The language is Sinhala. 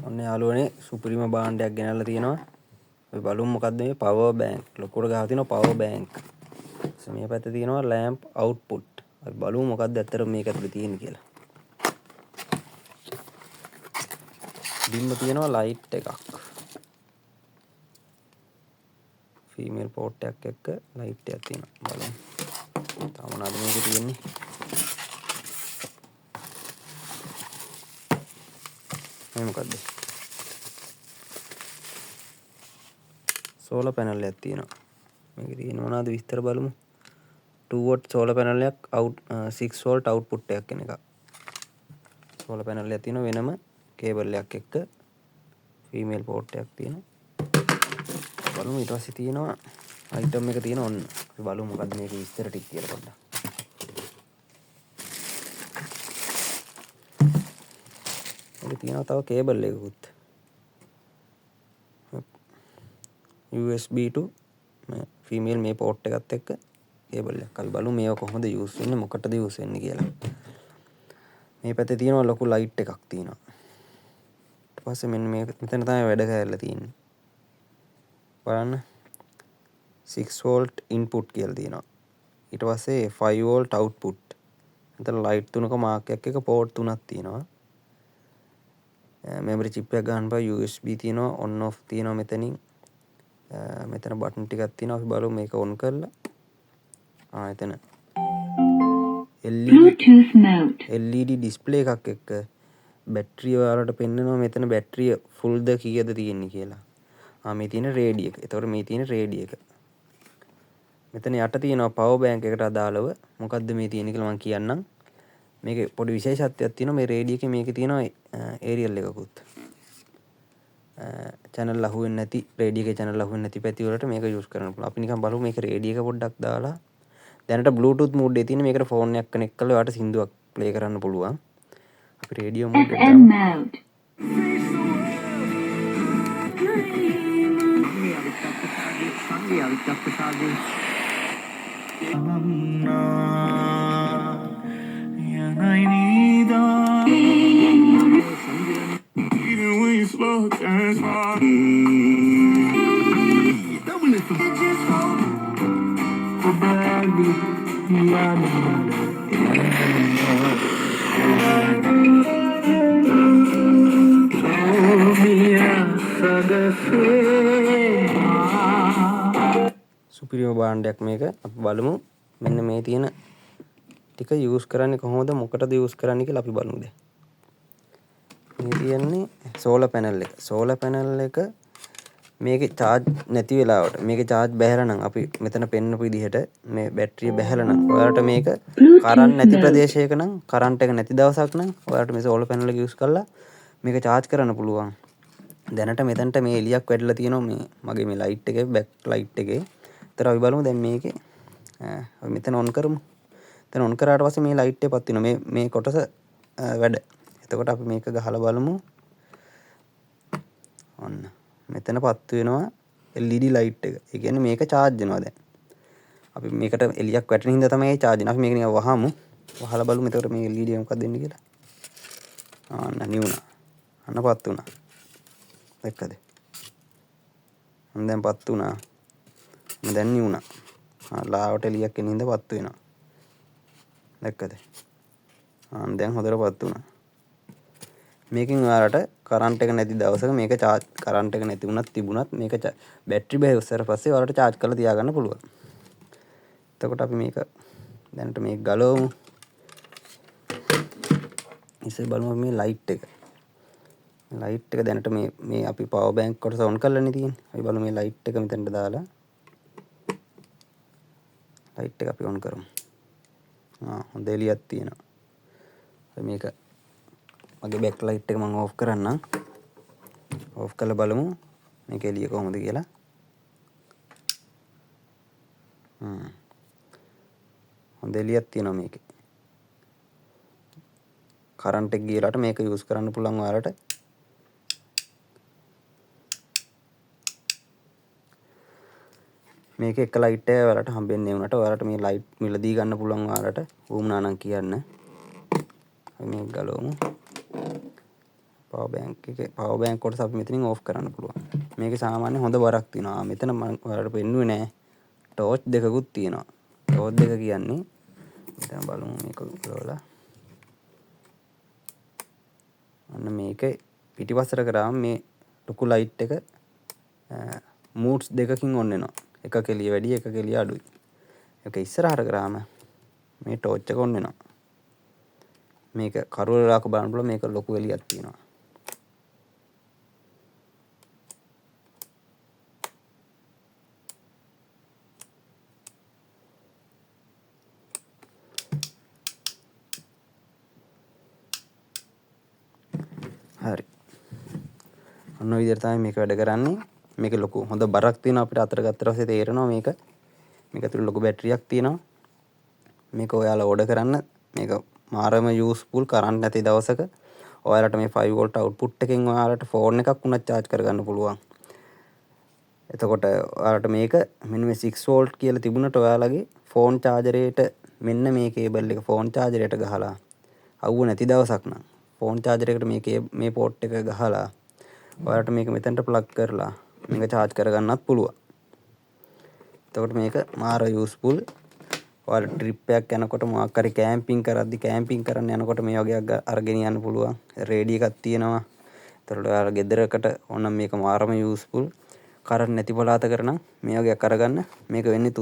ඔන්න යාළුවනේ සුපිරිම භාණ්ඩයක් ගෙනල්ලා තියෙනවා. අපි බලමු මොකද්ද මේ පවර් බෑන්ක්. ලොකුවට ගහලා තියෙනවා පවර් බෑන්ක්. මේ පැත්තේ තියෙනවා ලැම්ප් අවුට්පුට්. අපි බලමු මොකද්ද ඇත්තටම මේක ඇතුලේ තියෙන්නේ කියලා. බිම්ම තියෙනවා ලයිට් එකක්. ෆීමේල් පෝට් එකක් එක්ක ලයිට් එකක් තියෙනවා. බලමු. තාම මොනවද මේකේ තියෙන්නේ? මේ මොකද්ද? සෝලර් පැනල් එකක් තියෙනවා. මේකේ තියෙන මොනවද විස්තර බලමු. 2 watt සෝලර් පැනල් එකක් 6 volt output එකක් කෙන එක. සෝලර් පැනල් එකක් තියෙනවා වෙනම කේබල් එකක් එක්ක ෆීමේල් පෝට් එකක් තියෙනවා. බලමු ඊට පස්සේ තියෙනවා අයිටම් එක තියෙන ඔන්න. අපි බලමු මොකද්ද මේක විස්තර ටික කියලා පොඩ්ඩක්. මේක තියෙනවා තව කේබල් එකකුත්. USB to මේ ෆීමේල් මේ පෝට් එකත් එක්ක කේබල් එකක්. අපි බලමු මේක කොහොමද යූස් වෙන්නේ මොකටද යූස් වෙන්නේ කියලා. මේ පැත්තේ තියෙනවා ලොකු ලයිට් එකක් තියෙනවා. ඊට පස්සේ මෙන්න මේක මෙතන තමයි වැඩ කරලා තියෙන්නේ. බලන්න 6 volt input කියලා තියෙනවා. ඊට පස්සේ 5 volt output. මෙතන ලයිට් තුනක මාක් එකක් එක පෝට් තුනක් තියෙනවා. මෙමරි චිප් එක ගන්න බෑ USB තියෙනවා on off තියෙනවා මෙතනින්. මෙතන බටන් ටිකක් තියෙනවා. අපි බලමු මේක on කරලා. එතන LED ඩිස්ප්ලේ එකක් එක්ක බැටරිය ඔයාලට පෙන්නනවා මෙතන බැටරිය ෆුල්ද කීයද තියෙන්නේ කියලා. මේ තියෙන රේඩිය එක. එතකොට මේ තියෙන රේඩිය එක. මෙතන යට තියෙනවා පවර් බෑන්ක් එකට අදාළව මොකද්ද මේ තියෙන්නේ කියලා මම කියන්නම්. මේකේ පොඩි විශේෂත්වයක් තියෙනවා මේ රේඩිය එකේ මේකේ තියෙනවා ඒරියල් එකකුත්. channel අහුවෙන්නේ නැති රේඩිය එකේ channel අහුවෙන්නේ නැති පැති වලට මේක යූස් කරන්න පුළුවන්. අපි නිකන් බලමු මේක රේඩිය එක පොඩ්ඩක් දාලා දැනට බ්ලූටූත් මෝඩ් එකේ තියෙන මේකට ෆෝන් එකක් කනෙක්ට් කරලා ඔයාලට සින්දුවක් ප්ලේ කරන්න පුළුවන්. අපි රේඩියෝ මෝඩ් එකට දාමු. සුපිරිම භාණ්ඩයක් මේක. අපි බලමු මෙන්න මේ තියෙන ටික යූස් කරන්නේ කොහොමද මොකටද යූස් කරන්නේ කියලා අපි බලමු දැන්. මේ තියෙන්නේ සෝලර් පැනල් එක. සෝලර් පැනල් එක මේකේ charge නැති වෙලාවට මේකේ charge බැහැලා නම් අපි මෙතන පෙන්නපු විදිහට මේ බැටරිය බැහැලා නම් ඔයාලට මේක කරන්ට් නැති ප්‍රදේශයක නම් කරන්ට් එක නැති දවසක් නම් ඔයාලට මේ සෝලර් පැනල් එක යූස් කරලා මේක charge කරන්න පුළුවන්. දැනට මෙතනට මේ එලියක් වැටලා තියෙනවා මේ මගේ මේ ලයිට් එකේ බැක් ලයිට් එකේ. ඒතර අපි බලමු දැන් මේකේ අපි මෙතන ඔන් කරමු. එතන ඔන් කරාට පස්සේ මේ ලයිට් එක පත් වෙනවා. මේ කොටස වැඩ. එතකොට අපි මේක ගහලා බලමු. ඔන්න. මෙතන පත් වෙනවා LED ලයිට් එක. ඒ කියන්නේ මේක charge වෙනවා දැන්. අපි මේකට එලියක් වැටෙන හින්දා තමයි charge වෙනවා. අපි මේක නිකන් වහමු. වහලා බලමු එතකොට මේ LED එක මොකක්ද දෙන්නේ කියලා. නිවුණා. පත් වුණා. දැක්කද? දැන් පත් වුණා. දැන් නිවුණා. ලාවට එලියක් එන හින්දා පත් වෙනවා. දැක්කද? දැන් හොඳට පත් වුණා. මේකෙන් ඔයාලට කරන්ට් එක නැති දවසක මේක charge කරන්ට් එක නැති වුණත් තිබුණත් මේක බැටරි බැහැවුස්සට පස්සේ ඔයාලට charge කරලා තියාගන්න පුළුවන්. එතකොට අපි මේක දැනට මේක ගලවමු. ඉතින් බලමු මේ ලයිට් එක. ලයිට් එක දැනට මේ අපි පවර් බෑන්ක් කොටස ඔන් කරලානේ තියෙන්නේ. අපි බලමු මේ ලයිට් එක මෙතනට දාලා ලයිට් එක අපි ඔන් කරමු. හොඳ එළියක් තියෙනවා. මේක මගේ බෑක් ලයිට් එක මම ඕෆ් කරන්නම්. ඕෆ් කරලා බලමු මේක එළිය කොහොමද කියලා. හොඳ එළියක් තියෙනවා මේකේ. කරන්ට් එක ගියලාට මේක යූස් කරන්න පුළුවන් ඔයාලට. මේක එක ලයිට් එක ඔයාලට හම්බෙන්නේ වුණාට ඔයාලට මේ ලයිට් මිලදී ගන්න පුළුවන් ඔයාලට වුණා නම් කියන්න. අපි මේක ගලවමු. පවර් බෑන්ක් කොටස අපි මෙතනින් ඕෆ් කරන්න පුළුවන්. මේකේ සාමාන්‍ය හොඳ බරක් තියෙනවා. මෙතන මම ඔයාලට පෙන්නුවේ නෑ. ටෝච් දෙකකුත් තියෙනවා. ටෝච් දෙක කියන්නේ දැන් බලමු මේක උරවලා. අන්න මේකේ පිටිපස්සට කරාම මේ ලොකු ලයිට් එක මූඩ්ස් දෙකකින් ඔන් වෙනවා. එක කෙලිය වැඩි එක කෙලිය අඩුයි. ඒක ඉස්සරහට කරාම මේ ටෝච් එක ඔන් වෙනවා. මේක කරුවලක බලන්න පුළුවන් මේක ලොකු එළියක් තියෙනවා. හරි. ඔන්න ඔය විදිහට තමයි මේක වැඩ කරන්නේ. මේක ලොකු හොඳ බරක් තියෙනවා අපිට අතට ගත්තට පස්සේ තේරෙනවා මේක. මේක ඇතුළේ ලොකු බැටරියක් තියෙනවා. මේක ඔයාලා ඕඩර් කරන්න. මේක මාරම යූස්ෆුල් කරන්ට් නැති දවසක ඔයාලට මේ 5 වෝල්ට් අවුට්පුට් එකෙන් ඔයාලට ෆෝන් එකක් උනත් charge කරගන්න පුළුවන්. එතකොට ඔයාලට මේක මෙන්න මේ 6 වෝල්ට් කියලා තිබුණට ඔයාලගේ ෆෝන් චාර්ජරයට මෙන්න මේ කේබල් එක ෆෝන් චාර්ජරයට ගහලා අවුව නැති දවසක් නම් ෆෝන් චාර්ජරයකට මේ පෝට් එක ගහලා ඔයාලට මේක මෙතනට ප්ලග් කරලා මේක charge කරගන්නත් පුළුවන්. එතකොට මේක මාර යූස්ෆුල්. ඔයාලා ට්‍රිප් එකක් යනකොට මොකක් හරි කැම්පින් කරද්දි කැම්පින් කරන්න යනකොට මේ වගේ අරගෙන යන්න පුළුවන්. රේඩිය එකක් තියෙනවා. එතකොට ඔයාලා ගෙදරකට ඕනම් මේක මාරම යූස්ෆුල්. කරන්ට් නැති පළාතකට නම් මේ වගේ අරගන්න. මේක වෙන්නේ